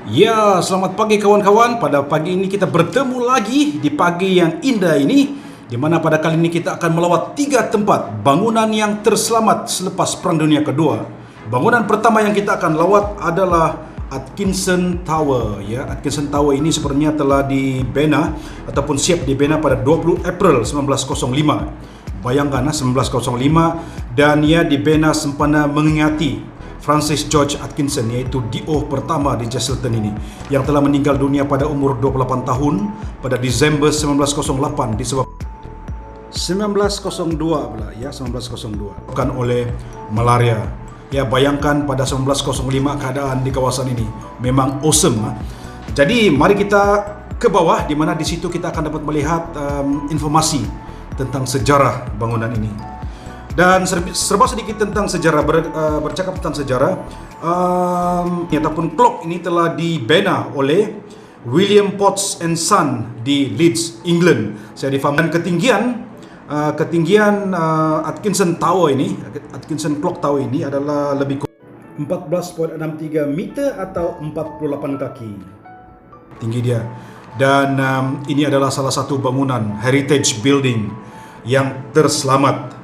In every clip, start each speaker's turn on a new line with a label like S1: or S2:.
S1: Ya, selamat pagi kawan-kawan. Pada pagi ini kita bertemu lagi di pagi yang indah ini, di mana pada kali ini kita akan melawat 3 tempat bangunan yang terselamat selepas Perang Dunia Kedua. Bangunan pertama yang kita akan lawat adalah Atkinson Tower. Ya, Atkinson Tower ini sebenarnya telah dibina ataupun siap dibina pada 20 April 1905. Bayangkan 1905, dan ia dibina sempena mengingati Francis George Atkinson, iaitu DO pertama di Jesselton ini, yang telah meninggal dunia pada umur 28 tahun pada Disember 1908 disebabkan 1902 pula, ya, 1902 bukan oleh malaria. Ya, bayangkan pada 1905 keadaan di kawasan ini memang awesome. Jadi mari kita ke bawah, di mana di situ kita akan dapat melihat informasi tentang sejarah bangunan ini. Dan serba sedikit tentang sejarah, bercakap tentang sejarah, ataupun clock ini telah dibina oleh William Potts and Son di Leeds, England. Saya difahamkan ketinggian Atkinson Tower ini, Atkinson Clock Tower ini adalah lebih kurang 14.63 meter atau 48 kaki tinggi dia. Dan ini adalah salah satu bangunan heritage building yang terselamat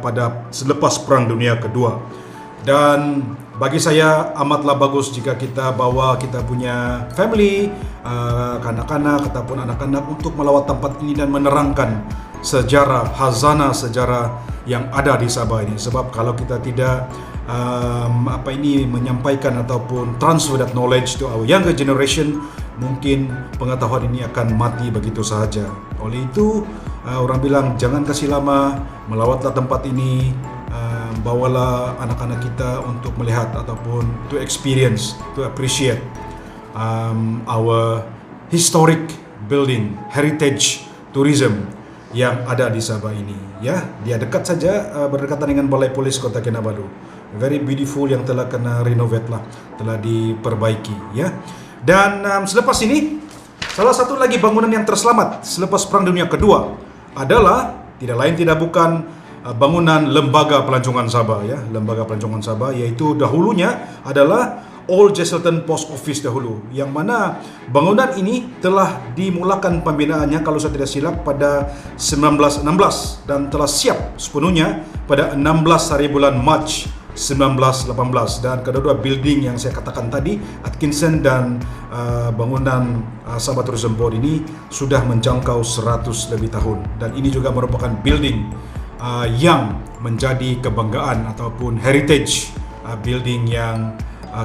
S1: pada selepas Perang Dunia Kedua. Dan bagi saya amatlah bagus jika kita bawa kita punya family, kanak-kanak ataupun anak-anak untuk melawat tempat ini dan menerangkan sejarah, khazanah sejarah yang ada di Sabah ini. Sebab kalau kita tidak menyampaikan ataupun transfer that knowledge to our younger generation, mungkin pengetahuan ini akan mati begitu sahaja. Oleh itu, orang bilang jangan kasih lama, melawatlah tempat ini, bawalah anak-anak kita untuk melihat ataupun to experience, to appreciate our historic building, heritage tourism yang ada di Sabah ini. Ya, dia dekat saja, berdekatan dengan Balai Polis Kota Kinabalu. Very beautiful, yang telah kena renovate lah, telah diperbaiki. Ya, dan selepas ini salah satu lagi bangunan yang terselamat selepas Perang Dunia Kedua adalah tidak lain tidak bukan bangunan Lembaga Pelancongan Sabah, ya, Lembaga Pelancongan Sabah, iaitu dahulunya adalah Old Jesselton Post Office dahulu, yang mana bangunan ini telah dimulakan pembinaannya kalau saya tidak silap pada 1916 dan telah siap sepenuhnya pada 16 hari bulan Mac 1918. Dan kedua-dua building yang saya katakan tadi, Atkinson dan bangunan Sabah Tourism Board ini sudah menjangkau 100 lebih tahun, dan ini juga merupakan building yang menjadi kebanggaan ataupun heritage building yang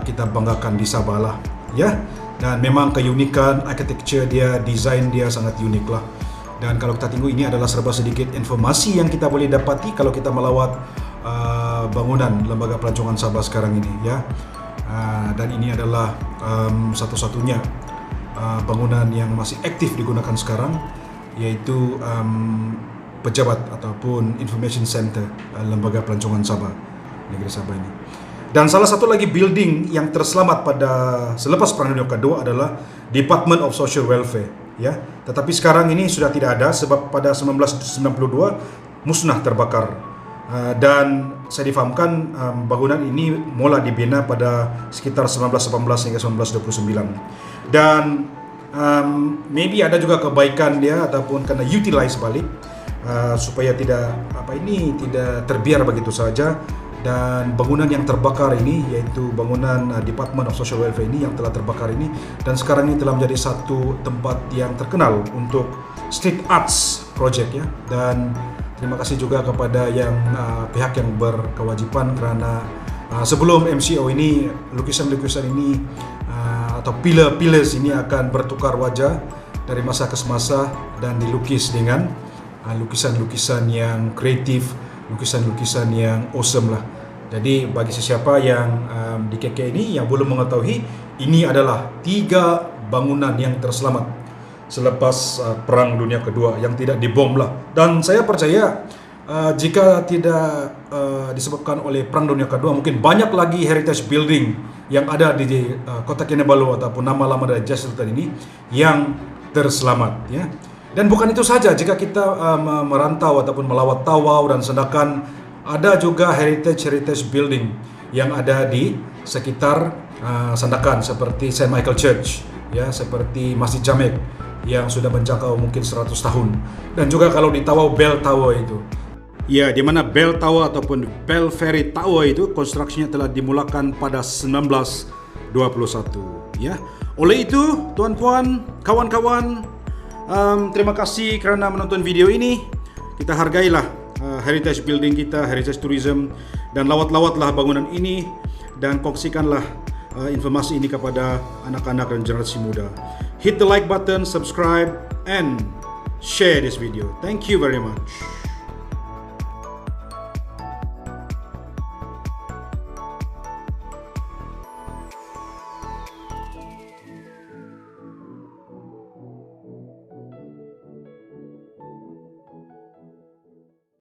S1: kita banggakan di Sabah lah, ya. Dan memang keunikan architecture dia, desain dia sangat unik lah. Dan kalau kita tengok, ini adalah serba sedikit informasi yang kita boleh dapati kalau kita melawat bangunan Lembaga Pelancongan Sabah sekarang ini, ya. Dan ini adalah satu-satunya bangunan yang masih aktif digunakan sekarang, yaitu pejabat ataupun information center Lembaga Pelancongan Sabah, negeri Sabah ini. Dan salah satu lagi building yang terselamat pada selepas Perang Dunia Kedua adalah Department of Social Welfare, ya. Tetapi sekarang ini sudah tidak ada sebab pada 1992 musnah, terbakar. Dan saya difahamkan bangunan ini mula dibina pada sekitar 1918 hingga 1929. Dan maybe ada juga kebaikan dia ataupun kena utilize balik supaya tidak tidak terbiar begitu saja. Dan bangunan yang terbakar ini, yaitu bangunan Department of Social Welfare ini yang telah terbakar ini, dan sekarang ini telah menjadi satu tempat yang terkenal untuk street arts project, ya. Dan terima kasih juga kepada pihak yang berkewajiban, kerana sebelum MCO ini, lukisan-lukisan ini atau pillars ini akan bertukar wajah dari masa ke masa dan dilukis dengan lukisan-lukisan yang kreatif, lukisan-lukisan yang awesome lah. Jadi bagi sesiapa yang di KK ini yang belum mengetahui, ini adalah 3 bangunan yang terselamat selepas Perang Dunia Kedua yang tidak dibom lah. Dan saya percaya jika tidak disebabkan oleh Perang Dunia Kedua, mungkin banyak lagi heritage building yang ada di Kota Kinabalu ataupun nama lama dari Jesselton ini yang terselamat, ya. Dan bukan itu saja, jika kita merantau ataupun melawat Tawau dan Sandakan, ada juga heritage building yang ada di sekitar Sandakan, seperti St. Michael Church, ya, seperti Masjid Jamek yang sudah menjangkau mungkin 100 tahun, dan juga kalau di Tawau Bell Tower itu. Ya, di mana Bell Tower ataupun Bell Ferry Tower itu konstruksinya telah dimulakan pada 1921. Ya, oleh itu, tuan-tuan, kawan-kawan, terima kasih kerana menonton video ini. Kita hargailah heritage building kita, heritage tourism, dan lawat-lawatlah bangunan ini dan kongsikanlah informasi ini kepada anak-anak dan generasi muda. Hit the like button, subscribe, and share this video. Thank you very much.